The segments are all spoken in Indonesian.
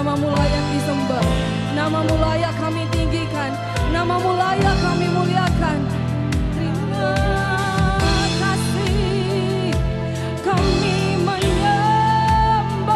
Namamu layak disembah, namamu layak kami tinggikan, namamu layak kami muliakan. Terima kasih kami menyembahmu.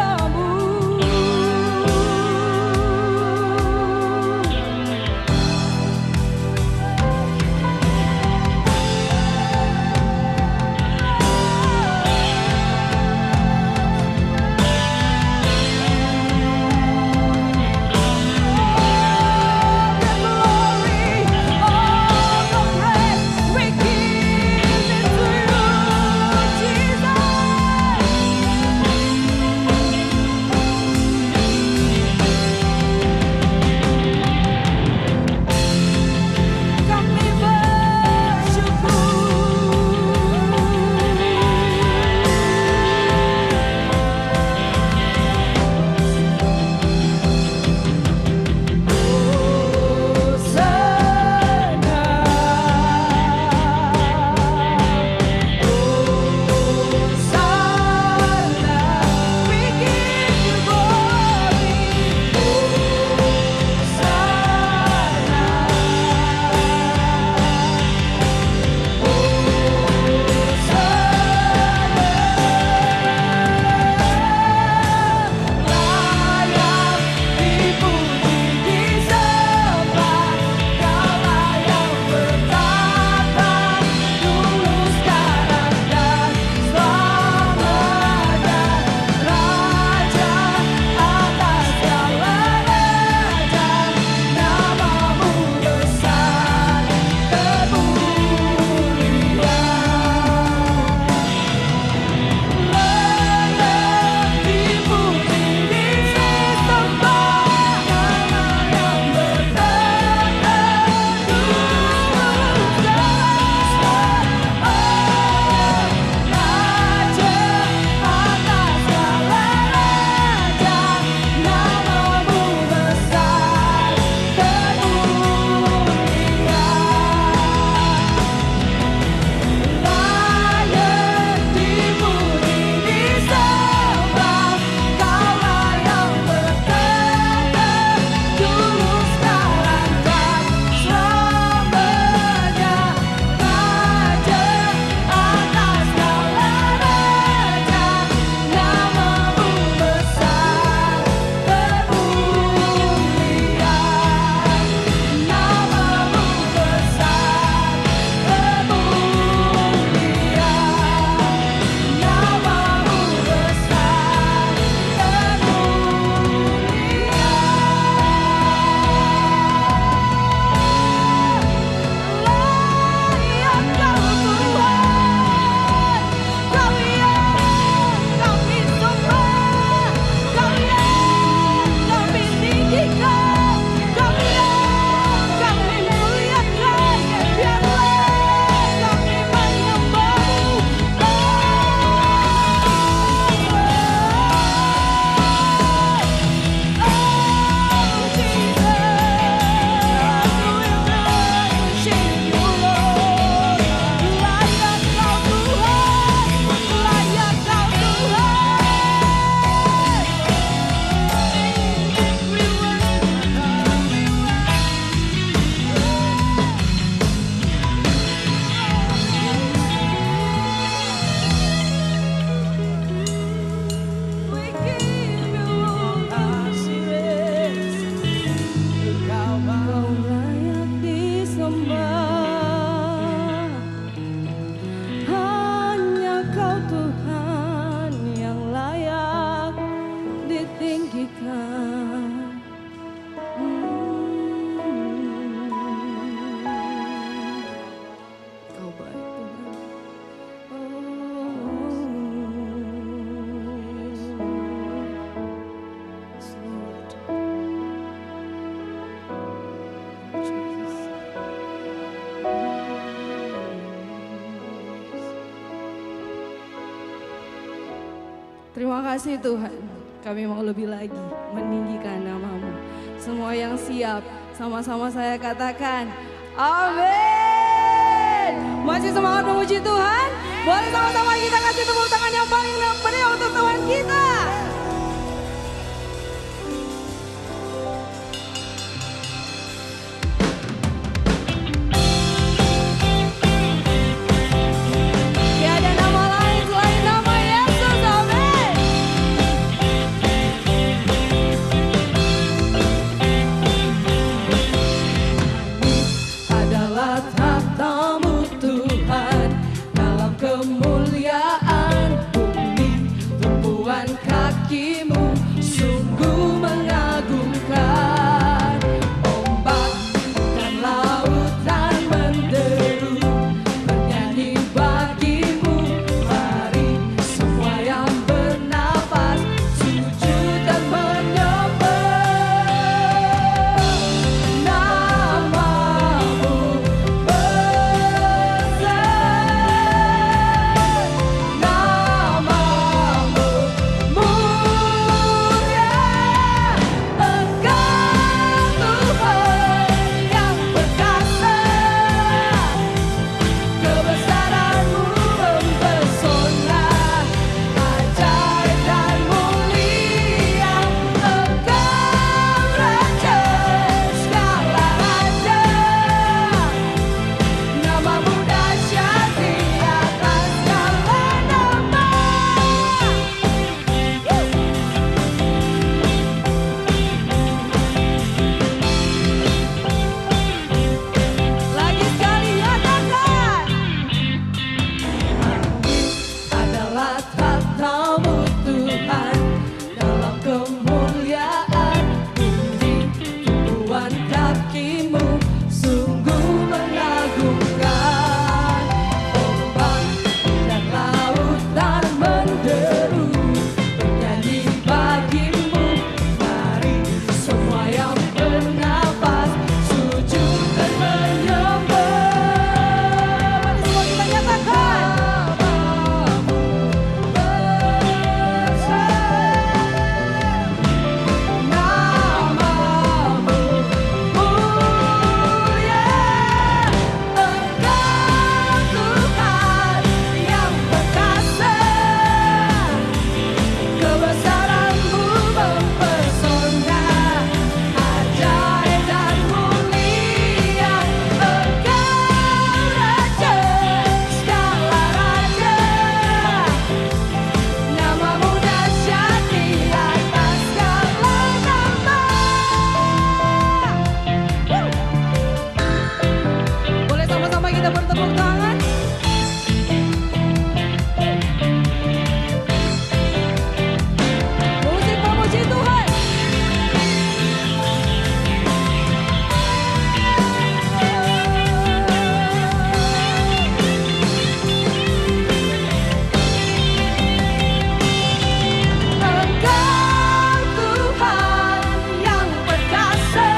Terima kasih Tuhan, kami mau lebih lagi meninggikan nama-Mu. Semua yang siap, sama-sama saya katakan, amin. Masih semangat memuji Tuhan? Boleh sama-sama kita kasih tepuk tangan yang paling meriah untuk Tuhan kita. bagimu sungguh mengagumkan. Ombak dan lautan menderu bernyanyi bagimu. Mari semua yang bernafas sujud dan menyembah namamu besar, namamu mulia. Engkau Tuhan yang perkasa, kebesaranmu mempesona, ajaib dan mulia. Engkau Raja segala raja, namamu dahsyat di atas segala nama. Lagi sekali nyatakan, adalah tatamu Tuhan dalam kemuliaan. Puji tumpuan kakimu sungguh mengagumkan. Ombak dan lautan menderu bernyanyi bagimu. Mari semua yang bernafas sujud dan menyembah. Mari semua kita nyatakan, namamu besar, namamu mulia. Engkau Tuhan yang perkasa, kebesaranmu mempesona, ajaib dan mulia. Engkau Raja segala raja, namamu dahsyat di atas segala nama. Boleh sama-sama kita bertepuk tangan. Musik memuji Tuhan. Engkau Tuhan yang perkasa,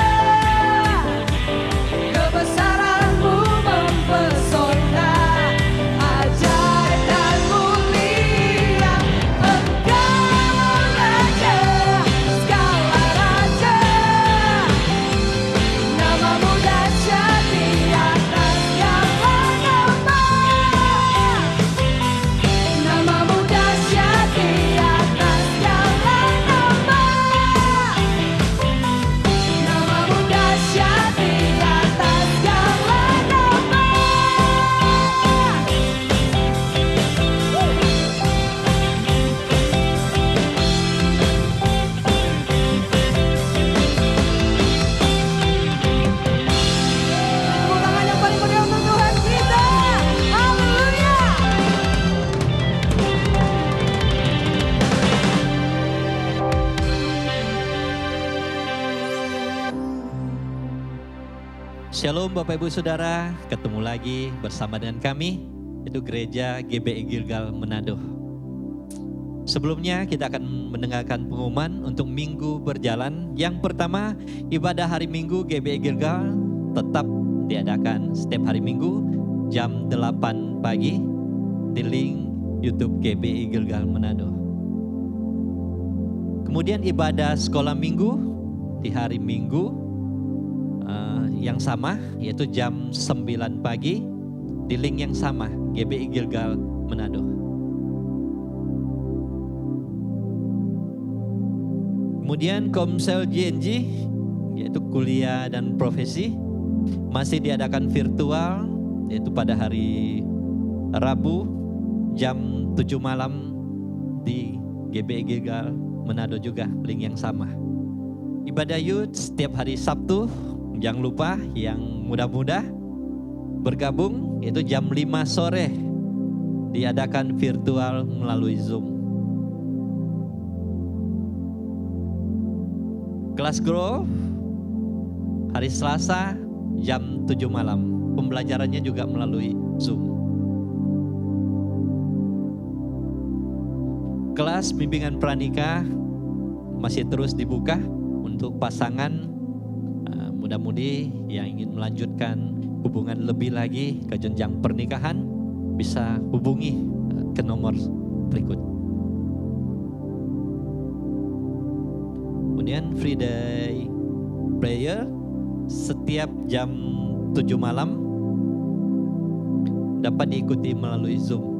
kebesaranmu mempesona, ajaib dan mulia. Engkau Raja segala raja, namamu dahsyat di atas segala nama. Namamu dahsyat di atas segala nama. Namamu dahsyat di atas segala nama. Tepuk tangan yang paling meriah untuk Tuhan kita. Haleluya. Shalom Bapak Ibu Saudara, ketemu lagi bersama dengan kami, itu Gereja GBI Gilgal Manado. Sebelumnya kita akan mendengarkan pengumuman untuk minggu berjalan. Yang pertama, ibadah hari Minggu GBI Gilgal tetap diadakan setiap hari Minggu jam 8 pagi di link YouTube GBI Gilgal Manado. Kemudian ibadah sekolah minggu di hari Minggu yang sama, yaitu jam 9 pagi di link yang sama GBI Gilgal Manado. Kemudian Komsel JNG, yaitu kuliah dan profesi, masih diadakan virtual, yaitu pada hari Rabu jam 7 malam di GBI Gilgal Manado juga, link yang sama. Ibadah youth setiap hari Sabtu, jangan lupa yang muda-muda bergabung, yaitu jam 5 sore diadakan virtual melalui Zoom. Kelas Grow hari Selasa jam 7 malam. Pembelajarannya juga melalui Zoom. Kelas bimbingan pranikah masih terus dibuka untuk pasangan muda-mudi yang ingin melanjutkan hubungan lebih lagi ke jenjang pernikahan, bisa hubungi ke nomor berikut. Kemudian Free Day Prayer setiap jam 7 malam dapat diikuti melalui Zoom.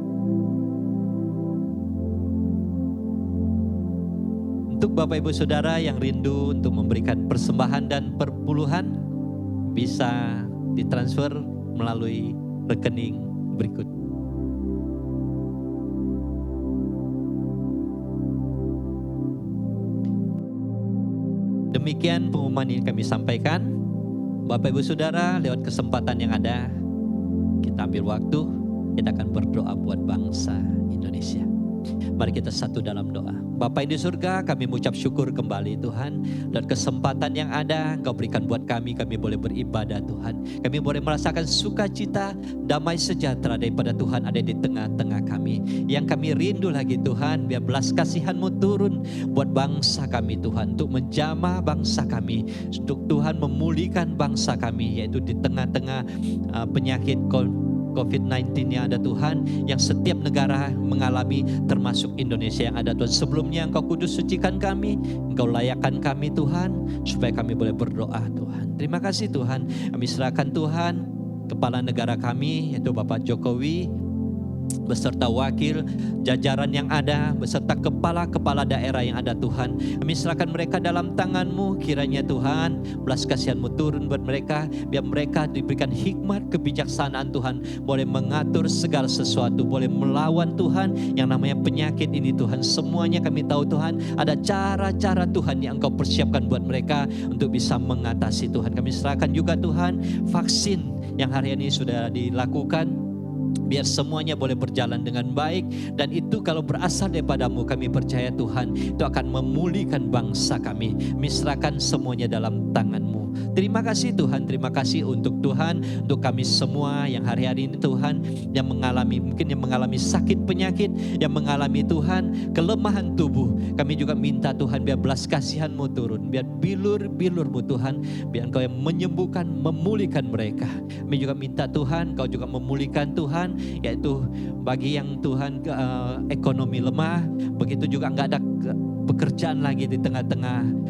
Untuk Bapak Ibu Saudara yang rindu untuk memberikan persembahan dan perpuluhan, bisa ditransfer melalui rekening berikut. Demikian pengumuman yang kami sampaikan. Bapak Ibu Saudara, lewat kesempatan yang ada, kita ambil waktu, kita akan berdoa buat bangsa Indonesia. Mari kita satu dalam doa. Bapa yang di surga, kami mengucap syukur kembali Tuhan. Dan kesempatan yang ada Engkau berikan buat kami boleh beribadah Tuhan. Kami boleh merasakan sukacita, damai sejahtera daripada Tuhan ada di tengah-tengah kami. Yang kami rindu lagi Tuhan, biar belas kasihan-Mu turun buat bangsa kami Tuhan. Untuk menjamah bangsa kami, untuk Tuhan memulihkan bangsa kami, yaitu di tengah-tengah penyakit COVID-19 yang ada Tuhan, yang setiap negara mengalami, termasuk Indonesia yang ada Tuhan. Sebelumnya Engkau kudus sucikan kami, Engkau layakkan kami Tuhan, supaya kami boleh berdoa Tuhan. Terima kasih Tuhan, kami serahkan Tuhan kepala negara kami, yaitu Bapak Jokowi, beserta wakil, jajaran yang ada, beserta kepala-kepala daerah yang ada Tuhan. Kami serahkan mereka dalam tangan-Mu, kiranya Tuhan, belas kasihan-Mu turun buat mereka, biar mereka diberikan hikmat, kebijaksanaan Tuhan, boleh mengatur segala sesuatu, boleh melawan Tuhan, yang namanya penyakit ini Tuhan. Semuanya kami tahu Tuhan, ada cara-cara Tuhan yang Engkau persiapkan buat mereka, untuk bisa mengatasi Tuhan. Kami serahkan juga Tuhan, vaksin yang hari ini sudah dilakukan, biar semuanya boleh berjalan dengan baik. Dan itu kalau berasal daripada-Mu, kami percaya Tuhan, itu akan memulihkan bangsa kami. Kami serahkan semuanya dalam tangan-Mu. Terima kasih Tuhan, terima kasih untuk Tuhan, untuk kami semua yang hari-hari ini Tuhan, yang mengalami, mungkin yang mengalami sakit penyakit, yang mengalami Tuhan kelemahan tubuh. Kami juga minta Tuhan, biar belas kasihan-Mu turun, biar bilur-bilur-Mu Tuhan, biar Engkau yang menyembuhkan, memulihkan mereka. Kami juga minta Tuhan, Engkau juga memulihkan Tuhan, yaitu bagi yang Tuhan ekonomi lemah, begitu juga enggak ada pekerjaan lagi di tengah-tengah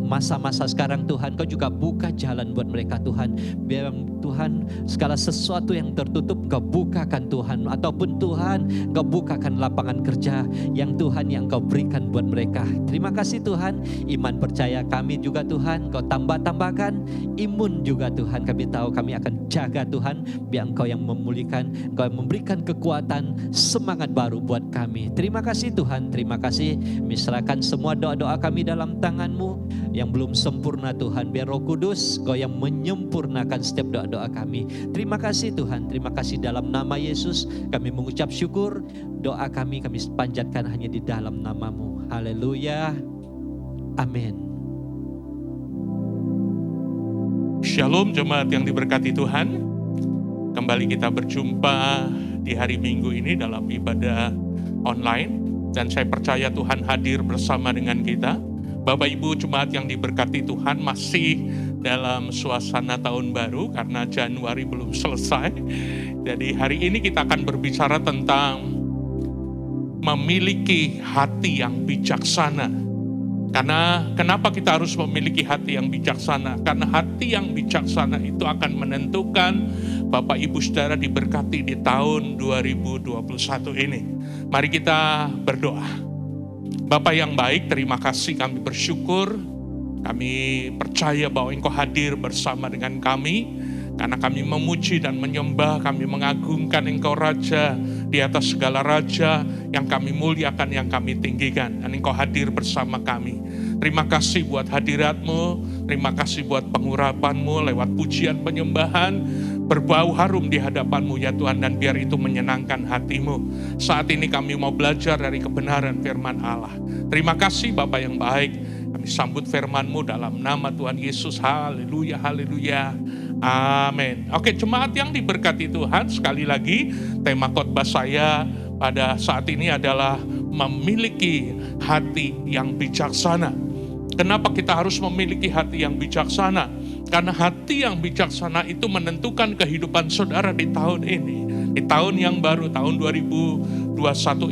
masa-masa sekarang Tuhan, Kau juga buka jalan buat mereka Tuhan. Biar Tuhan segala sesuatu yang tertutup Kau bukakan Tuhan, ataupun Tuhan Kau bukakan lapangan kerja yang Tuhan yang Kau berikan buat mereka. Terima kasih Tuhan, iman percaya kami juga Tuhan Kau tambahkan, imun juga Tuhan. Kami tahu kami akan jaga Tuhan, biar Engkau yang memulihkan, Engkau yang memberikan kekuatan, semangat baru buat kami. Terima kasih Tuhan, terima kasih. Kami serahkan semua doa-doa kami dalam tangan-Mu yang belum sempurna Tuhan, biar Roh Kudus Kau yang menyempurnakan setiap doa-doa kami. Terima kasih Tuhan, terima kasih dalam nama Yesus kami mengucap syukur. Doa kami panjatkan hanya di dalam nama-Mu. Haleluya, amin. Shalom jemaat yang diberkati Tuhan. Kembali kita berjumpa di hari Minggu ini dalam ibadah online, dan saya percaya Tuhan hadir bersama dengan kita. Bapak Ibu jemaat yang diberkati Tuhan, masih dalam suasana tahun baru karena Januari belum selesai. Jadi hari ini kita akan berbicara tentang memiliki hati yang bijaksana. Karena kenapa kita harus memiliki hati yang bijaksana? Karena hati yang bijaksana itu akan menentukan Bapak Ibu Saudara diberkati di tahun 2021 ini. Mari kita berdoa. Bapa yang baik, terima kasih, kami bersyukur, kami percaya bahwa Engkau hadir bersama dengan kami, karena kami memuji dan menyembah, kami mengagungkan Engkau Raja di atas segala raja, yang kami muliakan, yang kami tinggikan, dan Engkau hadir bersama kami. Terima kasih buat hadirat-Mu, terima kasih buat pengurapan-Mu lewat pujian penyembahan, berbau harum di hadapan-Mu ya Tuhan, dan biar itu menyenangkan hati-Mu. Saat ini kami mau belajar dari kebenaran firman Allah. Terima kasih Bapa yang baik, Kami sambut firman-Mu dalam nama Tuhan Yesus. Haleluya, haleluya. Amin. Oke, jemaat yang diberkati Tuhan, sekali lagi tema khotbah saya pada saat ini adalah memiliki hati yang bijaksana. Kenapa kita harus memiliki hati yang bijaksana? Karena hati yang bijaksana itu menentukan kehidupan saudara di tahun ini. Di tahun yang baru, tahun 2021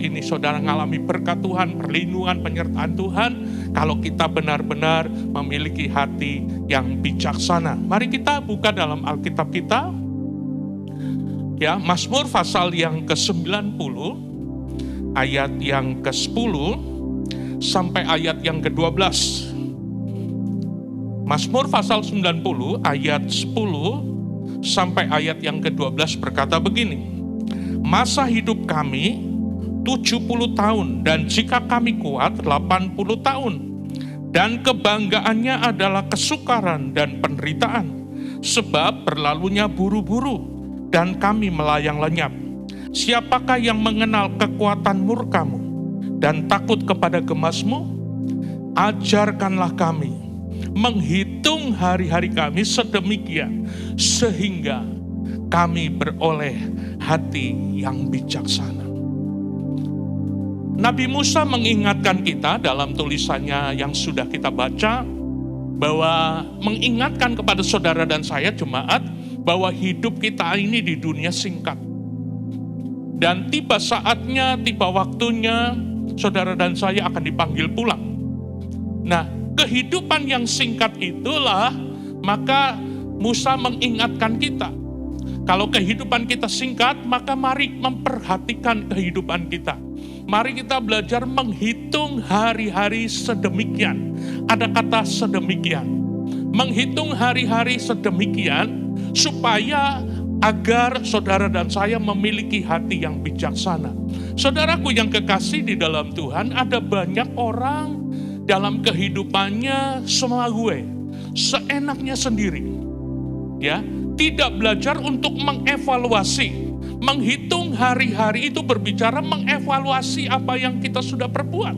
ini, saudara mengalami berkat Tuhan, perlindungan, penyertaan Tuhan. Kalau kita benar-benar memiliki hati yang bijaksana. Mari kita buka dalam Alkitab kita. Ya, Mazmur pasal yang ke-90, ayat yang ke-10, sampai ayat yang ke-12. Mazmur pasal 90 ayat 10 sampai ayat yang ke-12 berkata begini. Masa hidup kami 70 tahun dan jika kami kuat 80 tahun. Dan kebanggaannya adalah kesukaran dan penderitaan. Sebab berlalunya buru-buru dan kami melayang lenyap. Siapakah yang mengenal kekuatan murkamu dan takut kepada gemasmu? Ajarkanlah kami menghitung hari-hari kami sedemikian sehingga kami beroleh hati yang bijaksana. Nabi Musa mengingatkan kita dalam tulisannya yang sudah kita baca bahwa mengingatkan kepada saudara dan saya jemaat bahwa hidup kita ini di dunia singkat. Dan tiba saatnya, tiba waktunya saudara dan saya akan dipanggil pulang. Nah, kehidupan yang singkat itulah maka Musa mengingatkan kita. Kalau kehidupan kita singkat, maka mari memperhatikan kehidupan kita. Mari kita belajar menghitung hari-hari sedemikian. Ada kata sedemikian. Menghitung hari-hari sedemikian supaya agar saudara dan saya memiliki hati yang bijaksana. Saudaraku yang kekasih di dalam Tuhan, ada banyak orang dalam kehidupannya semua gue, seenaknya sendiri. Ya, tidak belajar untuk mengevaluasi. Menghitung hari-hari itu berbicara mengevaluasi apa yang kita sudah perbuat.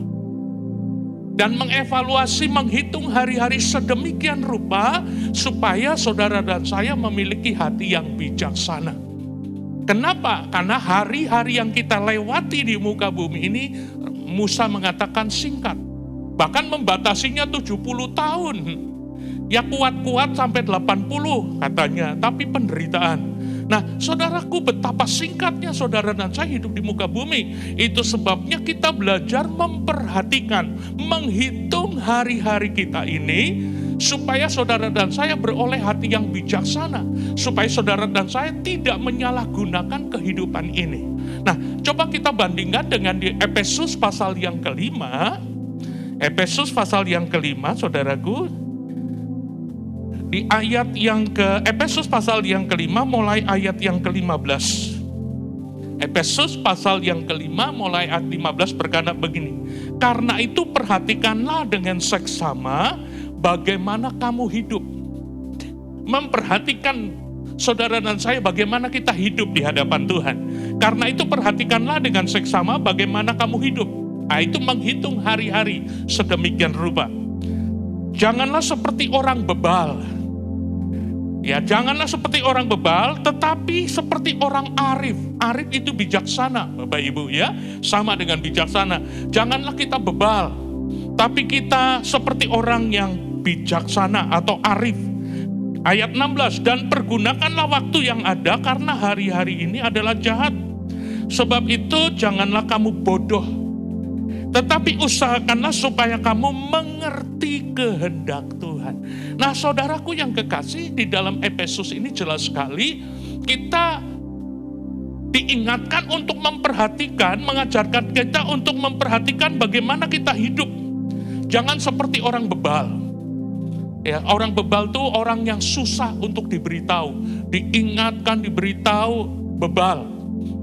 Dan mengevaluasi, menghitung hari-hari sedemikian rupa supaya saudara dan saya memiliki hati yang bijaksana. Kenapa? Karena hari-hari yang kita lewati di muka bumi ini, Musa mengatakan singkat. Bahkan membatasinya 70 tahun. Ya kuat-kuat sampai 80 katanya, tapi penderitaan. Nah, saudaraku, betapa singkatnya saudara dan saya hidup di muka bumi. Itu sebabnya kita belajar memperhatikan, menghitung hari-hari kita ini, supaya saudara dan saya beroleh hati yang bijaksana. Supaya saudara dan saya tidak menyalahgunakan kehidupan ini. Nah, coba kita bandingkan dengan di Efesus pasal yang kelima. Efesus pasal yang kelima, saudaraku. Di ayat yang Efesus pasal yang kelima mulai ayat yang ke-15. Efesus pasal yang kelima mulai ayat 15 berkata begini. Karena itu perhatikanlah dengan seksama bagaimana kamu hidup. Memperhatikan saudara dan saya bagaimana kita hidup di hadapan Tuhan. Karena itu perhatikanlah dengan seksama bagaimana kamu hidup. Nah, itu menghitung hari-hari sedemikian rupa. Janganlah seperti orang bebal. Ya, janganlah seperti orang bebal, tetapi seperti orang arif. Arif itu bijaksana, Bapak Ibu ya. Sama dengan bijaksana. Janganlah kita bebal, tapi kita seperti orang yang bijaksana atau arif. Ayat 16, dan pergunakanlah waktu yang ada karena hari-hari ini adalah jahat. Sebab itu janganlah kamu bodoh, tetapi usahakanlah supaya kamu mengerti kehendak Tuhan. Nah, saudaraku yang kekasih, di dalam Efesus ini jelas sekali kita diingatkan untuk memperhatikan, mengajarkan kita untuk memperhatikan bagaimana kita hidup. Jangan seperti orang bebal. Ya, orang bebal itu orang yang susah untuk diberitahu, diingatkan, diberitahu, bebal.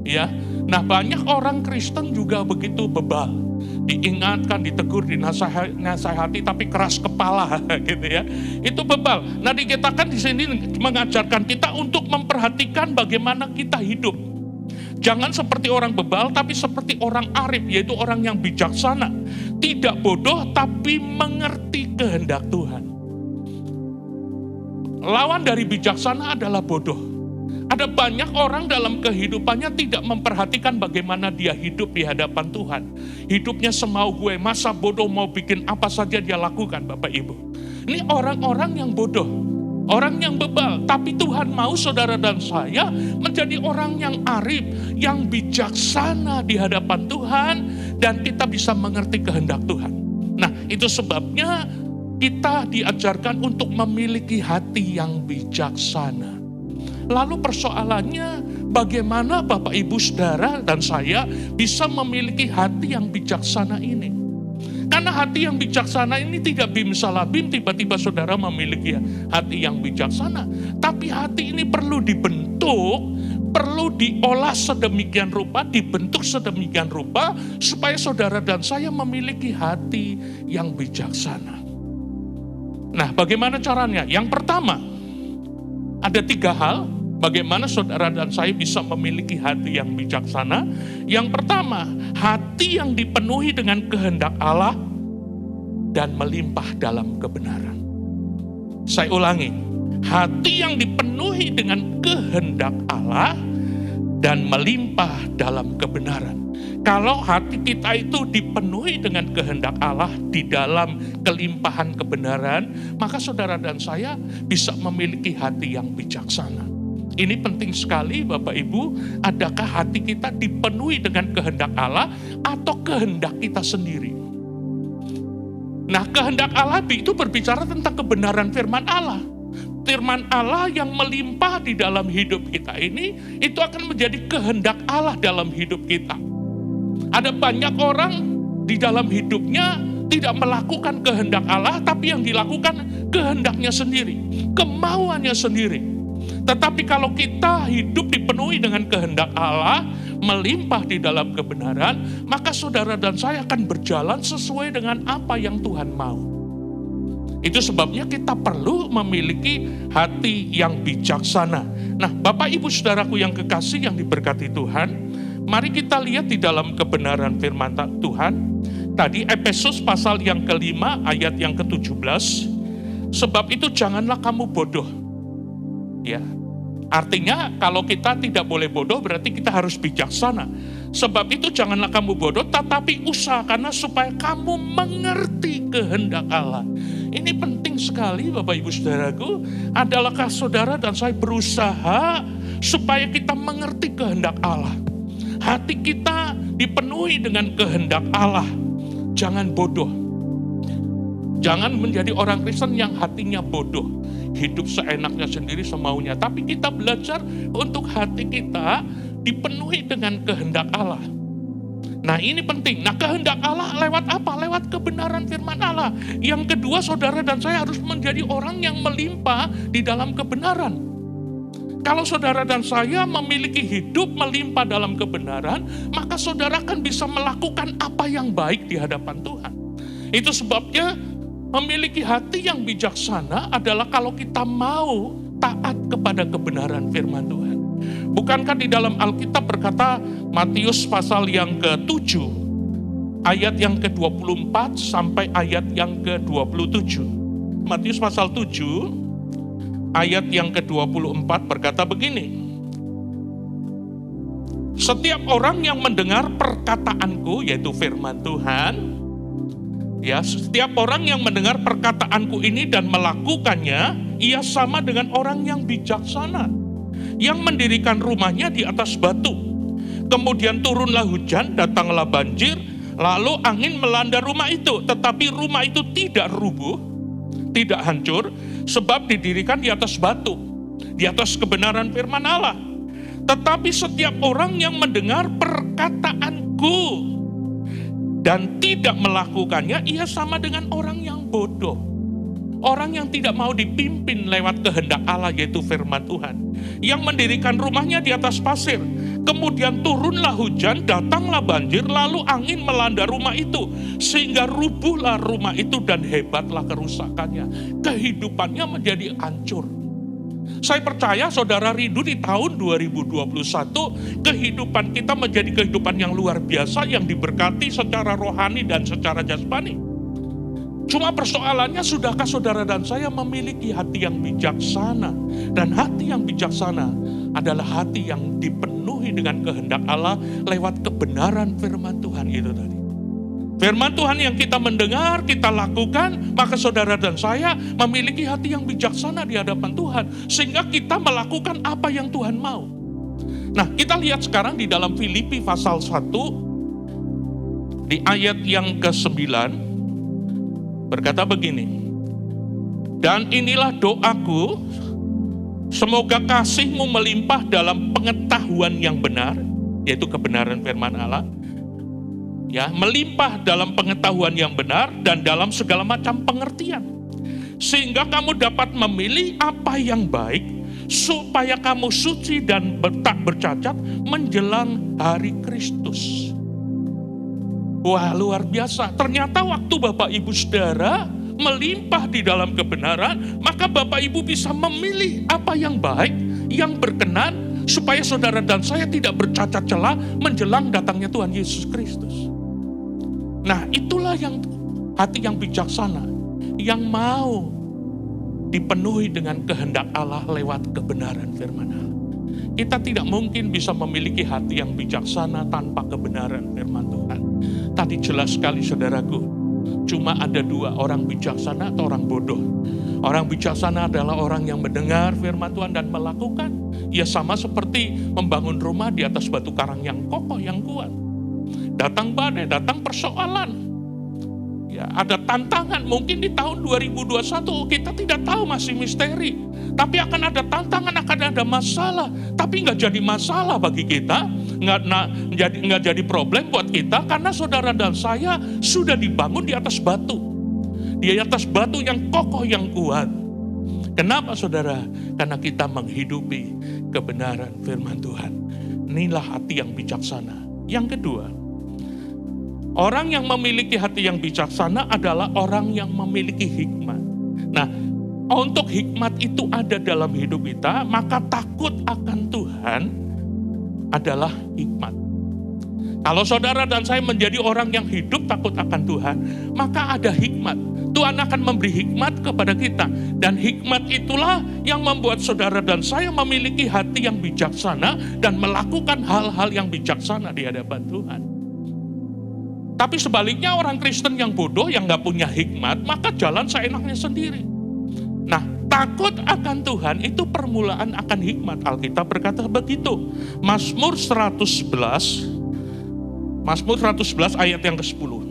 Ya, nah banyak orang Kristen juga begitu bebal. Diingatkan, ditegur, dinasihati, tapi keras kepala gitu ya. Itu bebal. Nah, dikatakan di sini mengajarkan kita untuk memperhatikan bagaimana kita hidup. Jangan seperti orang bebal, tapi seperti orang arif, yaitu orang yang bijaksana. Tidak bodoh, tapi mengerti kehendak Tuhan. Lawan dari bijaksana adalah bodoh. Ada banyak orang dalam kehidupannya tidak memperhatikan bagaimana dia hidup di hadapan Tuhan. Hidupnya semau gue, masa bodoh mau bikin apa saja dia lakukan, Bapak Ibu. Ini orang-orang yang bodoh, orang yang bebal. Tapi Tuhan mau saudara dan saya menjadi orang yang arif, yang bijaksana di hadapan Tuhan, dan kita bisa mengerti kehendak Tuhan. Nah, itu sebabnya kita diajarkan untuk memiliki hati yang bijaksana. Lalu persoalannya bagaimana Bapak Ibu Saudara dan saya bisa memiliki hati yang bijaksana ini. Karena hati yang bijaksana ini tidak bim salah bim tiba-tiba saudara memiliki hati yang bijaksana. Tapi hati ini perlu dibentuk, perlu diolah sedemikian rupa, dibentuk sedemikian rupa supaya saudara dan saya memiliki hati yang bijaksana. Nah, bagaimana caranya? Yang pertama, ada 3 hal bagaimana saudara dan saya bisa memiliki hati yang bijaksana. Yang pertama, hati yang dipenuhi dengan kehendak Allah dan melimpah dalam kebenaran. Saya ulangi, hati yang dipenuhi dengan kehendak Allah dan melimpah dalam kebenaran. Kalau hati kita itu dipenuhi dengan kehendak Allah di dalam kelimpahan kebenaran, maka saudara dan saya bisa memiliki hati yang bijaksana. Ini penting sekali Bapak Ibu, adakah hati kita dipenuhi dengan kehendak Allah atau kehendak kita sendiri? Nah, kehendak Allah itu berbicara tentang kebenaran firman Allah. Firman Allah yang melimpah di dalam hidup kita ini, itu akan menjadi kehendak Allah dalam hidup kita. Ada banyak orang di dalam hidupnya tidak melakukan kehendak Allah, tapi yang dilakukan kehendaknya sendiri, kemauannya sendiri. Tetapi kalau kita hidup dipenuhi dengan kehendak Allah, melimpah di dalam kebenaran, maka saudara dan saya akan berjalan sesuai dengan apa yang Tuhan mau. Itu sebabnya kita perlu memiliki hati yang bijaksana. Nah, Bapak Ibu Saudaraku yang kekasih yang diberkati Tuhan, mari kita lihat di dalam kebenaran firman Tuhan. Tadi Efesus pasal yang ke-5 ayat yang ke-17. Sebab itu janganlah kamu bodoh. Ya. Artinya kalau kita tidak boleh bodoh berarti kita harus bijaksana. Sebab itu janganlah kamu bodoh, tetapi usahakanlah supaya kamu mengerti kehendak Allah. Ini penting sekali Bapak Ibu Saudaraku. Adalahkah saudara dan saya berusaha supaya kita mengerti kehendak Allah. Hati kita dipenuhi dengan kehendak Allah. Jangan bodoh. Jangan menjadi orang Kristen yang hatinya bodoh. Hidup seenaknya sendiri semaunya. Tapi kita belajar untuk hati kita dipenuhi dengan kehendak Allah. Nah, ini penting. Nah, kehendak Allah lewat apa? Lewat kebenaran firman Allah. Yang kedua, saudara dan saya harus menjadi orang yang melimpah di dalam kebenaran. Kalau saudara dan saya memiliki hidup melimpah dalam kebenaran, maka saudara akan bisa melakukan apa yang baik di hadapan Tuhan. Itu sebabnya memiliki hati yang bijaksana adalah kalau kita mau taat kepada kebenaran firman Tuhan. Bukankah di dalam Alkitab berkata Matius pasal yang ke-7 ayat yang ke-24 sampai ayat yang ke-27. Matius pasal 7 ayat yang ke-24 berkata begini. Setiap orang yang mendengar perkataanku, yaitu firman Tuhan, ya, setiap orang yang mendengar perkataanku ini dan melakukannya, ia sama dengan orang yang bijaksana, yang mendirikan rumahnya di atas batu. Kemudian turunlah hujan, datanglah banjir, lalu angin melanda rumah itu. Tetapi rumah itu tidak rubuh, tidak hancur, sebab didirikan di atas batu, di atas kebenaran firman Allah. Tetapi setiap orang yang mendengar perkataanku dan tidak melakukannya, ia sama dengan orang yang bodoh. Orang yang tidak mau dipimpin lewat kehendak Allah, yaitu firman Tuhan. Yang mendirikan rumahnya di atas pasir. Kemudian turunlah hujan, datanglah banjir, lalu angin melanda rumah itu. Sehingga rubuhlah rumah itu dan hebatlah kerusakannya. Kehidupannya menjadi hancur. Saya percaya saudara rindu di tahun 2021 kehidupan kita menjadi kehidupan yang luar biasa, yang diberkati secara rohani dan secara jasmani. Cuma persoalannya, sudahkah saudara dan saya memiliki hati yang bijaksana? Dan hati yang bijaksana adalah hati yang dipenuhi dengan kehendak Allah lewat kebenaran firman Tuhan itu tadi. Firman Tuhan yang kita mendengar, kita lakukan, maka saudara dan saya memiliki hati yang bijaksana di hadapan Tuhan. Sehingga kita melakukan apa yang Tuhan mau. Nah, kita lihat sekarang di dalam Filipi pasal 1, di ayat yang ke-9, berkata begini, dan inilah doaku, semoga kasihmu melimpah dalam pengetahuan yang benar, yaitu kebenaran firman Allah, ya, melimpah dalam pengetahuan yang benar dan dalam segala macam pengertian, sehingga kamu dapat memilih apa yang baik, supaya kamu suci dan tak bercacat menjelang hari Kristus. Wah, luar biasa. Ternyata waktu Bapak Ibu Saudara melimpah di dalam kebenaran, maka Bapak Ibu bisa memilih apa yang baik, yang berkenan, supaya saudara dan saya tidak bercacat celah menjelang datangnya Tuhan Yesus Kristus. Nah, itulah yang hati yang bijaksana, yang mau dipenuhi dengan kehendak Allah lewat kebenaran firman Allah. Kita tidak mungkin bisa memiliki hati yang bijaksana tanpa kebenaran firman Tuhan. Tadi jelas sekali saudaraku, cuma ada dua, orang bijaksana atau orang bodoh. Orang bijaksana adalah orang yang mendengar firman Tuhan dan melakukan. Ya, sama seperti membangun rumah di atas batu karang yang kokoh, yang kuat. Datang badai, datang persoalan. Ya, ada tantangan. Mungkin di tahun 2021 kita tidak tahu, masih misteri. Tapi akan ada tantangan, akan ada masalah. Tapi nggak jadi masalah bagi kita, nggak jadi problem buat kita, karena saudara dan saya sudah dibangun di atas batu. Di atas batu yang kokoh, yang kuat. Kenapa saudara? Karena kita menghidupi kebenaran firman Tuhan. Inilah hati yang bijaksana. Yang kedua, orang yang memiliki hati yang bijaksana adalah orang yang memiliki hikmat. Nah, untuk hikmat itu ada dalam hidup kita, maka takut akan Tuhan adalah hikmat. Kalau saudara dan saya menjadi orang yang hidup takut akan Tuhan, maka ada hikmat. Tuhan akan memberi hikmat kepada kita. Dan hikmat itulah yang membuat saudara dan saya memiliki hati yang bijaksana dan melakukan hal-hal yang bijaksana di hadapan Tuhan. Tapi sebaliknya, orang Kristen yang bodoh, yang gak punya hikmat, maka jalan seenaknya sendiri. Nah, takut akan Tuhan itu permulaan akan hikmat. Alkitab berkata begitu. Mazmur 111 ayat yang ke-10.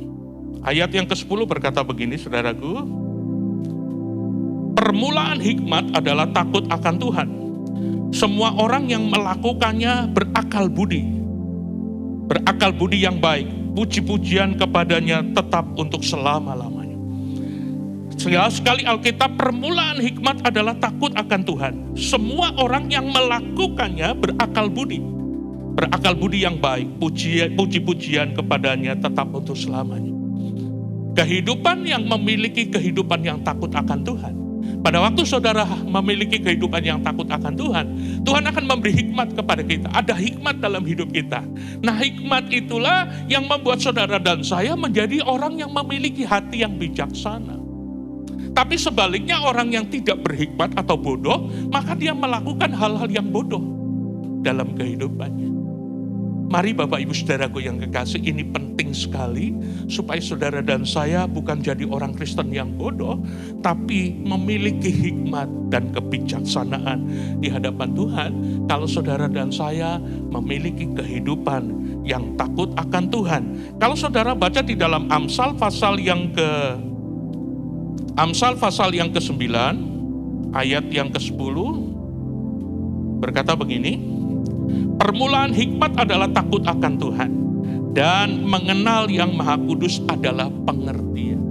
Ayat yang ke-10 berkata begini, saudaraku. Permulaan hikmat adalah takut akan Tuhan. Semua orang yang melakukannya berakal budi. Berakal budi yang baik. Puji-pujian kepadanya tetap untuk selama-lamanya. Sekali Alkitab, permulaan hikmat adalah takut akan Tuhan. Semua orang yang melakukannya berakal budi. Berakal budi yang baik. Puji-pujian kepadanya tetap untuk selamanya. Kehidupan yang memiliki kehidupan yang takut akan Tuhan. Pada waktu saudara memiliki kehidupan yang takut akan Tuhan, Tuhan akan memberi hikmat kepada kita. Ada hikmat dalam hidup kita. Nah, hikmat itulah yang membuat saudara dan saya menjadi orang yang memiliki hati yang bijaksana. Tapi sebaliknya, orang yang tidak berhikmat atau bodoh, maka dia melakukan hal-hal yang bodoh dalam kehidupannya. Mari Bapak Ibu Saudaraku yang kekasih, ini penting sekali supaya saudara dan saya bukan jadi orang Kristen yang bodoh, tapi memiliki hikmat dan kebijaksanaan di hadapan Tuhan. Kalau saudara dan saya memiliki kehidupan yang takut akan Tuhan. Kalau saudara baca di dalam Amsal pasal yang ke-9 ayat yang ke-10 berkata begini. Permulaan hikmat adalah takut akan Tuhan, dan mengenal yang Maha Kudus adalah pengertian.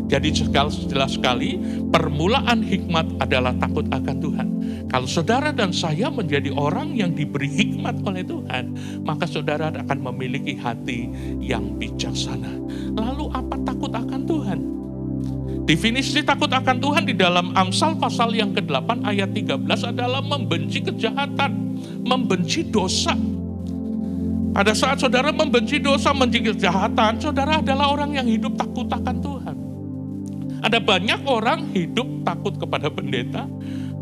Jadi jelas sekali, permulaan hikmat adalah takut akan Tuhan. Kalau saudara dan saya menjadi orang yang diberi hikmat oleh Tuhan, maka saudara akan memiliki hati yang bijaksana. Lalu apa takut akan Tuhan? Definisi takut akan Tuhan di dalam Amsal pasal yang ke-8 ayat 13 adalah membenci kejahatan, membenci dosa. Pada saat saudara membenci dosa, membenci kejahatan, saudara adalah orang yang hidup takut akan Tuhan. Ada banyak orang hidup takut kepada pendeta,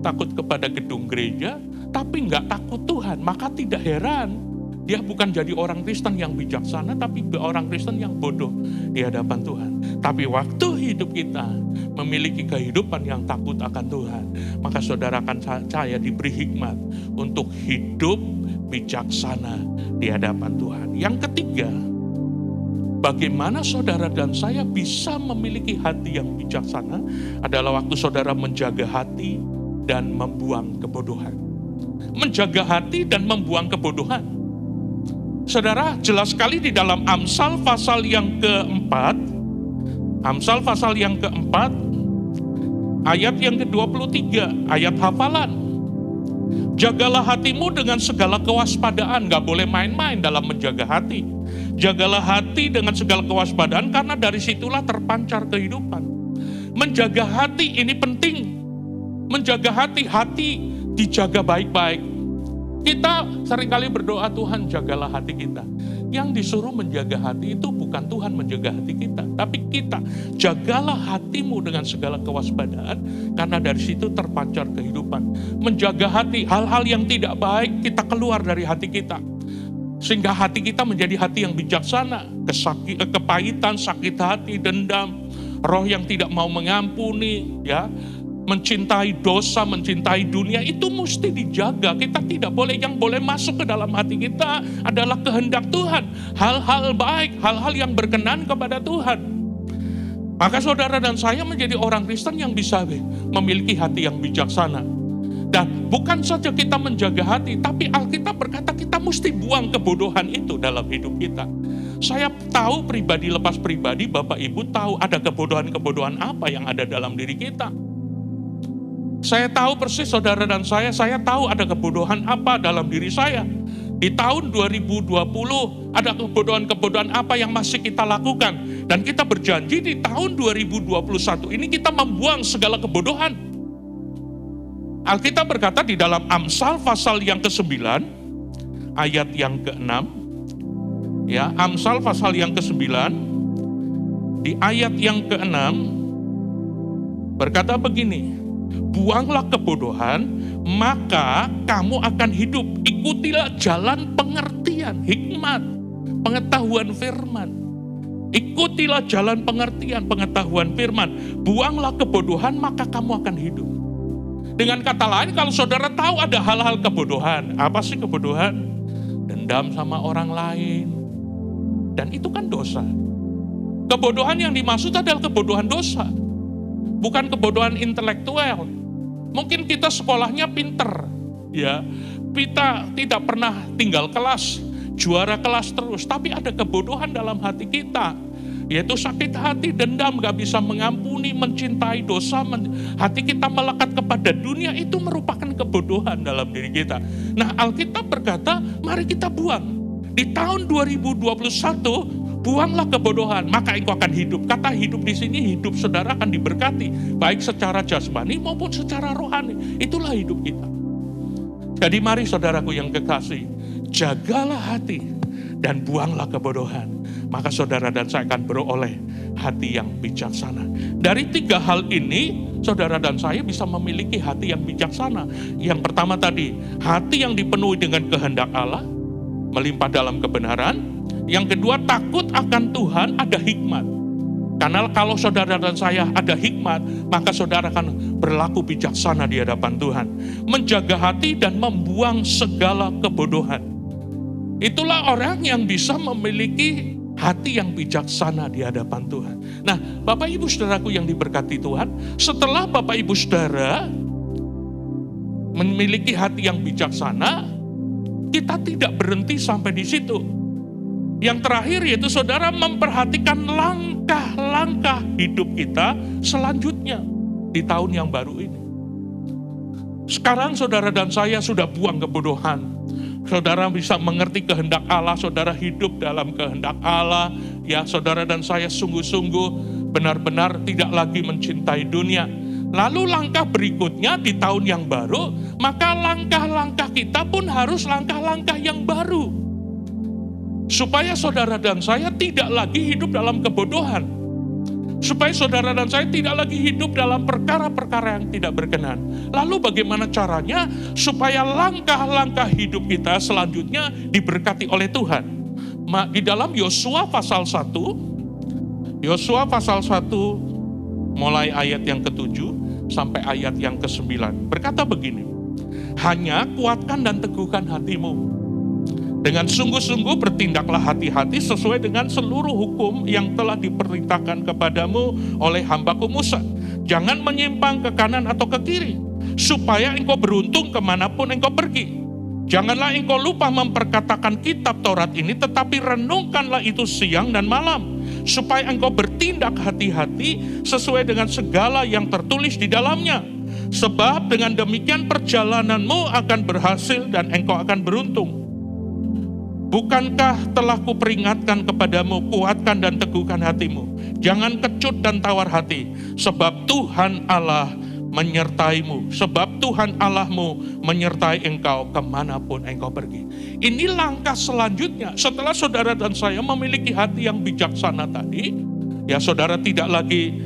takut kepada gedung gereja, tapi nggak takut Tuhan. Maka tidak heran dia bukan jadi orang Kristen yang bijaksana, tapi orang Kristen yang bodoh di hadapan Tuhan. Tapi waktu hidup kita memiliki kehidupan yang takut akan Tuhan, maka saudara akan saya diberi hikmat untuk hidup bijaksana di hadapan Tuhan. Yang ketiga, bagaimana saudara dan saya bisa memiliki hati yang bijaksana adalah waktu saudara menjaga hati dan membuang kebodohan. Menjaga hati dan membuang kebodohan. Saudara, jelas sekali di dalam Amsal pasal yang keempat, Amsal pasal yang keempat, ayat yang ke-23, ayat hafalan. Jagalah hatimu dengan segala kewaspadaan, gak boleh main-main dalam menjaga hati. Jagalah hati dengan segala kewaspadaan, karena dari situlah terpancar kehidupan. Menjaga hati ini penting. Menjaga hati dijaga baik-baik. Kita seringkali berdoa, Tuhan jagalah hati kita. Yang disuruh menjaga hati itu bukan Tuhan menjaga hati kita, tapi kita. Jagalah hatimu dengan segala kewaspadaan, karena dari situ terpancar kehidupan. Menjaga hati, hal-hal yang tidak baik kita keluar dari hati kita. Sehingga hati kita menjadi hati yang bijaksana. Kepahitan, sakit hati, dendam, roh yang tidak mau mengampuni, ya, mencintai dosa, mencintai dunia, itu mesti dijaga. Kita tidak boleh, yang boleh masuk ke dalam hati kita adalah kehendak Tuhan. Hal-hal baik, hal-hal yang berkenan kepada Tuhan. Maka saudara dan saya menjadi orang Kristen yang bisa memiliki hati yang bijaksana. Dan bukan saja kita menjaga hati, tapi Alkitab berkata kita mesti buang kebodohan itu dalam hidup kita. Saya tahu pribadi lepas pribadi, Bapak Ibu tahu ada kebodohan-kebodohan apa yang ada dalam diri kita. Saya tahu persis saudara dan saya tahu ada kebodohan apa dalam diri saya. Di tahun 2020 ada kebodohan-kebodohan apa yang masih kita lakukan. Dan kita berjanji di tahun 2021 ini kita membuang segala kebodohan. Alkitab berkata di dalam Amsal pasal yang ke-9 ayat yang ke-6. Ya, Amsal pasal yang ke-9 di ayat yang ke-6 berkata begini. Buanglah kebodohan, maka kamu akan hidup. Ikutilah jalan pengertian, hikmat, pengetahuan firman. Ikutilah jalan pengertian, pengetahuan firman. Buanglah kebodohan, maka kamu akan hidup. Dengan kata lain, kalau saudara tahu ada hal-hal kebodohan. Apa sih kebodohan? Dendam sama orang lain. Dan itu kan dosa. Kebodohan yang dimaksud adalah kebodohan dosa. Bukan kebodohan intelektual. Mungkin kita sekolahnya pinter, ya, kita tidak pernah tinggal kelas, juara kelas terus, tapi ada kebodohan dalam hati kita, yaitu sakit hati, dendam, gak bisa mengampuni, mencintai dosa, hati kita melekat kepada dunia, itu merupakan kebodohan dalam diri kita. Nah, Alkitab berkata, mari kita buang. Di tahun 2021, buanglah kebodohan, maka engkau akan hidup. Kata hidup di sini, hidup saudara akan diberkati, baik secara jasmani maupun secara rohani. Itulah hidup kita. Jadi mari saudaraku yang kekasih, jagalah hati dan buanglah kebodohan. Maka saudara dan saya akan beroleh hati yang bijaksana. Dari 3 hal ini, saudara dan saya bisa memiliki hati yang bijaksana. Yang pertama tadi, hati yang dipenuhi dengan kehendak Allah, melimpah dalam kebenaran. Yang kedua, takut akan Tuhan, ada hikmat. Karena kalau saudara dan saya ada hikmat, maka saudara akan berlaku bijaksana di hadapan Tuhan. Menjaga hati dan membuang segala kebodohan. Itulah orang yang bisa memiliki hati yang bijaksana di hadapan Tuhan. Nah, Bapak Ibu Saudaraku yang diberkati Tuhan, setelah Bapak Ibu Saudara memiliki hati yang bijaksana, kita tidak berhenti sampai di situ. Yang terakhir yaitu saudara memperhatikan langkah-langkah hidup kita selanjutnya di tahun yang baru ini. Sekarang saudara dan saya sudah buang kebodohan. Saudara bisa mengerti kehendak Allah, saudara hidup dalam kehendak Allah. Ya, saudara dan saya sungguh-sungguh benar-benar tidak lagi mencintai dunia. Lalu langkah berikutnya di tahun yang baru, maka langkah-langkah kita pun harus langkah-langkah yang baru. Supaya saudara dan saya tidak lagi hidup dalam kebodohan. Supaya saudara dan saya tidak lagi hidup dalam perkara-perkara yang tidak berkenan. Lalu bagaimana caranya supaya langkah-langkah hidup kita selanjutnya diberkati oleh Tuhan? Di dalam Yosua pasal 1, mulai ayat yang ke-7 sampai ayat yang ke-9. Berkata begini, hanya kuatkan dan teguhkan hatimu. Dengan sungguh-sungguh bertindaklah hati-hati sesuai dengan seluruh hukum yang telah diperintahkan kepadamu oleh hambaku Musa. Jangan menyimpang ke kanan atau ke kiri, supaya engkau beruntung kemanapun engkau pergi. Janganlah engkau lupa memperkatakan kitab Taurat ini, tetapi renungkanlah itu siang dan malam, supaya engkau bertindak hati-hati sesuai dengan segala yang tertulis di dalamnya. Sebab dengan demikian perjalananmu akan berhasil dan engkau akan beruntung. Bukankah telah kuperingatkan kepadamu, kuatkan dan teguhkan hatimu. Jangan kecut dan tawar hati, sebab Tuhan Allah menyertaimu. Sebab Tuhan Allahmu menyertai engkau kemanapun engkau pergi. Ini langkah selanjutnya. Setelah saudara dan saya memiliki hati yang bijaksana tadi, ya saudara tidak lagi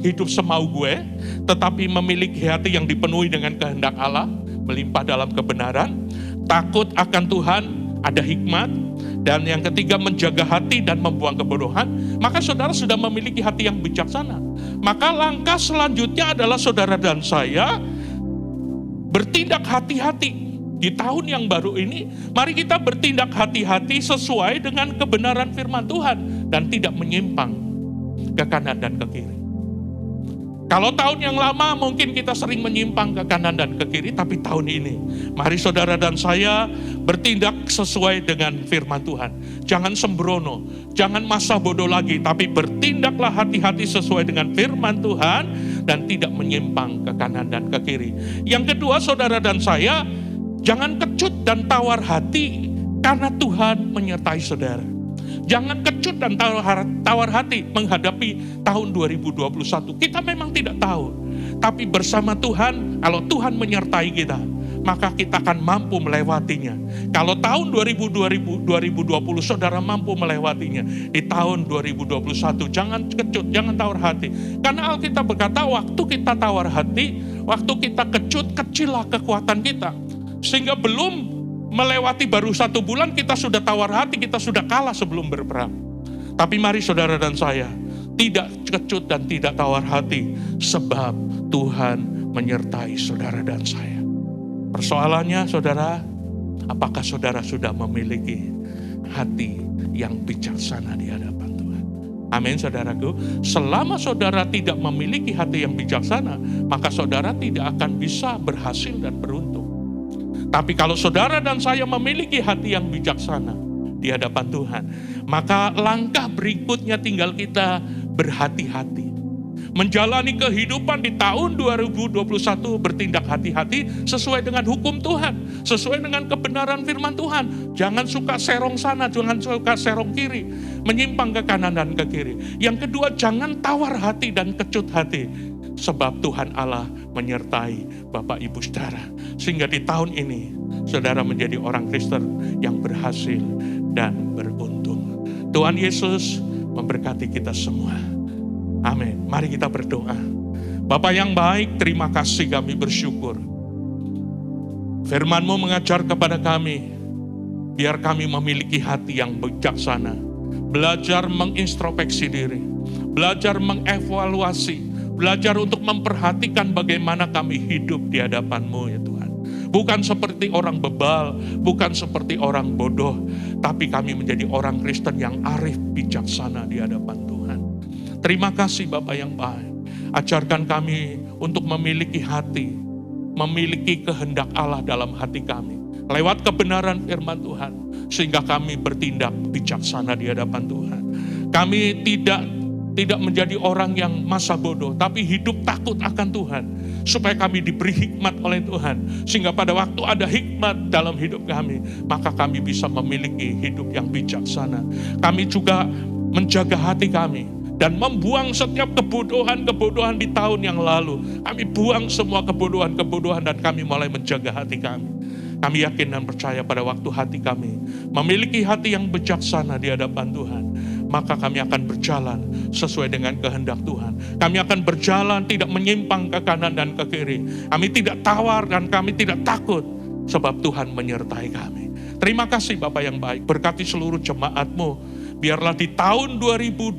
hidup semau gue, tetapi memiliki hati yang dipenuhi dengan kehendak Allah, melimpah dalam kebenaran, takut akan Tuhan, ada hikmat, dan yang ketiga menjaga hati dan membuang kebodohan, maka saudara sudah memiliki hati yang bijaksana. Maka langkah selanjutnya adalah saudara dan saya bertindak hati-hati. Di tahun yang baru ini, mari kita bertindak hati-hati sesuai dengan kebenaran firman Tuhan dan tidak menyimpang ke kanan dan ke kiri. Kalau tahun yang lama mungkin kita sering menyimpang ke kanan dan ke kiri, tapi tahun ini mari saudara dan saya bertindak sesuai dengan firman Tuhan. Jangan sembrono, jangan masa bodoh lagi, tapi bertindaklah hati-hati sesuai dengan firman Tuhan dan tidak menyimpang ke kanan dan ke kiri. Yang kedua saudara dan saya, jangan kecut dan tawar hati karena Tuhan menyertai saudara. Jangan kecut dan tawar hati menghadapi tahun 2021. Kita memang tidak tahu. Tapi bersama Tuhan, kalau Tuhan menyertai kita, maka kita akan mampu melewatinya. Kalau tahun 2020 saudara mampu melewatinya. Di tahun 2021 jangan kecut, jangan tawar hati. Karena Alkitab berkata waktu kita tawar hati, waktu kita kecut, kecillah kekuatan kita. Sehingga belum melewati baru 1 bulan kita sudah tawar hati, kita sudah kalah sebelum berperang. Tapi mari saudara dan saya tidak kecut dan tidak tawar hati, sebab Tuhan menyertai saudara dan saya. Persoalannya saudara, apakah saudara sudah memiliki hati yang bijaksana di hadapan Tuhan? Amin saudaraku. Selama saudara tidak memiliki hati yang bijaksana, maka saudara tidak akan bisa berhasil dan beruntung. Tapi kalau saudara dan saya memiliki hati yang bijaksana di hadapan Tuhan, maka langkah berikutnya tinggal kita berhati-hati. Menjalani kehidupan di tahun 2021 bertindak hati-hati sesuai dengan hukum Tuhan, sesuai dengan kebenaran firman Tuhan. Jangan suka serong sana, jangan suka serong kiri, menyimpang ke kanan dan ke kiri. Yang kedua, jangan tawar hati dan kecut hati. Sebab Tuhan Allah menyertai Bapak Ibu saudara. Sehingga di tahun ini saudara menjadi orang Kristen yang berhasil dan beruntung. Tuhan Yesus memberkati kita semua. Amin. Mari kita berdoa. Bapa yang baik, terima kasih, kami bersyukur. Firman-Mu mengajar kepada kami, biar kami memiliki hati yang bijaksana. Belajar mengintrospeksi diri, belajar mengevaluasi, belajar untuk memperhatikan bagaimana kami hidup di hadapan-Mu ya Tuhan. Bukan seperti orang bebal, bukan seperti orang bodoh, tapi kami menjadi orang Kristen yang arif bijaksana di hadapan Tuhan. Terima kasih Bapa yang baik. Ajarkan kami untuk memiliki hati, memiliki kehendak Allah dalam hati kami. Lewat kebenaran firman Tuhan, sehingga kami bertindak bijaksana di hadapan Tuhan. Kami tidak menjadi orang yang masa bodoh, tapi hidup takut akan Tuhan. Supaya kami diberi hikmat oleh Tuhan. Sehingga pada waktu ada hikmat dalam hidup kami, maka kami bisa memiliki hidup yang bijaksana. Kami juga menjaga hati kami dan membuang setiap kebodohan-kebodohan di tahun yang lalu. Kami buang semua kebodohan-kebodohan dan kami mulai menjaga hati kami. Kami yakin dan percaya pada waktu hati kami memiliki hati yang bijaksana di hadapan Tuhan, maka kami akan berjalan sesuai dengan kehendak Tuhan. Kami akan berjalan tidak menyimpang ke kanan dan ke kiri. Kami tidak tawar dan kami tidak takut, sebab Tuhan menyertai kami. Terima kasih Bapa yang baik, berkati seluruh jemaat-Mu. Biarlah di tahun 2021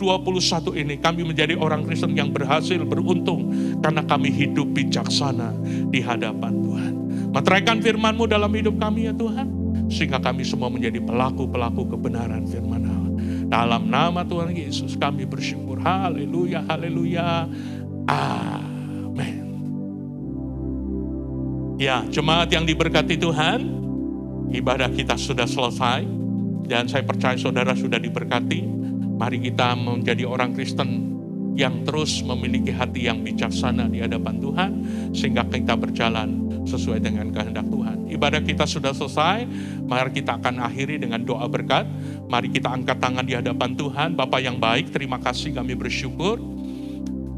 ini kami menjadi orang Kristen yang berhasil, beruntung, karena kami hidup bijaksana di hadapan Tuhan. Meteraikan firman-Mu dalam hidup kami ya Tuhan, sehingga kami semua menjadi pelaku-pelaku kebenaran firman Allah. Dalam nama Tuhan Yesus kami bersyukur. Haleluya, haleluya, amin. Ya, jemaat yang diberkati Tuhan, ibadah kita sudah selesai. Dan saya percaya saudara sudah diberkati. Mari kita menjadi orang Kristen yang terus memiliki hati yang bijaksana di hadapan Tuhan, sehingga kita berjalan sesuai dengan kehendak Tuhan. Ibadah kita sudah selesai, mari kita akan akhiri dengan doa berkat. Mari kita angkat tangan di hadapan Tuhan. Bapa yang baik, terima kasih, kami bersyukur.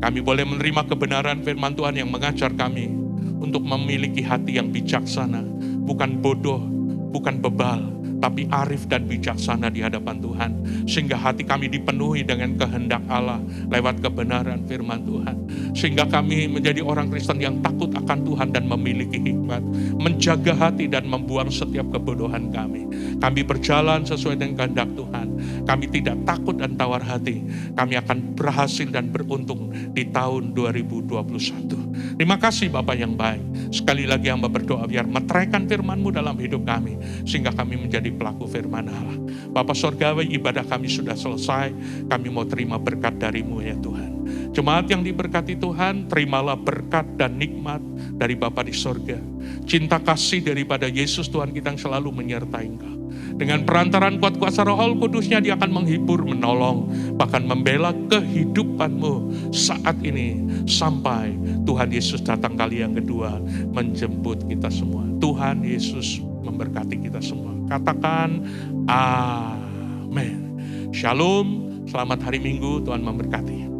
Kami boleh menerima kebenaran firman Tuhan yang mengajar kami untuk memiliki hati yang bijaksana, bukan bodoh, bukan bebal, tapi arif dan bijaksana di hadapan Tuhan. Sehingga hati kami dipenuhi dengan kehendak Allah lewat kebenaran firman Tuhan. Sehingga kami menjadi orang Kristen yang takut akan Tuhan dan memiliki hikmat, menjaga hati dan membuang setiap kebodohan kami. Kami berjalan sesuai dengan kehendak Tuhan. Kami tidak takut dan tawar hati. Kami akan berhasil dan beruntung di tahun 2021. Terima kasih Bapak yang baik. Sekali lagi hamba berdoa biar meteraikan firman-Mu dalam hidup kami, sehingga kami menjadi pelaku firman Allah. Bapa Sorgawi, ibadah kami sudah selesai. Kami mau terima berkat dari-Mu ya Tuhan. Jemaat yang diberkati Tuhan, terimalah berkat dan nikmat dari Bapa di sorga. Cinta kasih daripada Yesus Tuhan kita yang selalu menyertai Engkau. Dengan perantaran kuat kuasa Roh Kudus-Nya, Dia akan menghibur, menolong, bahkan membela kehidupan-Mu saat ini sampai Tuhan Yesus datang kali yang kedua menjemput kita semua. Tuhan Yesus memberkati kita semua. Katakan amin. Shalom, selamat hari Minggu, Tuhan memberkati.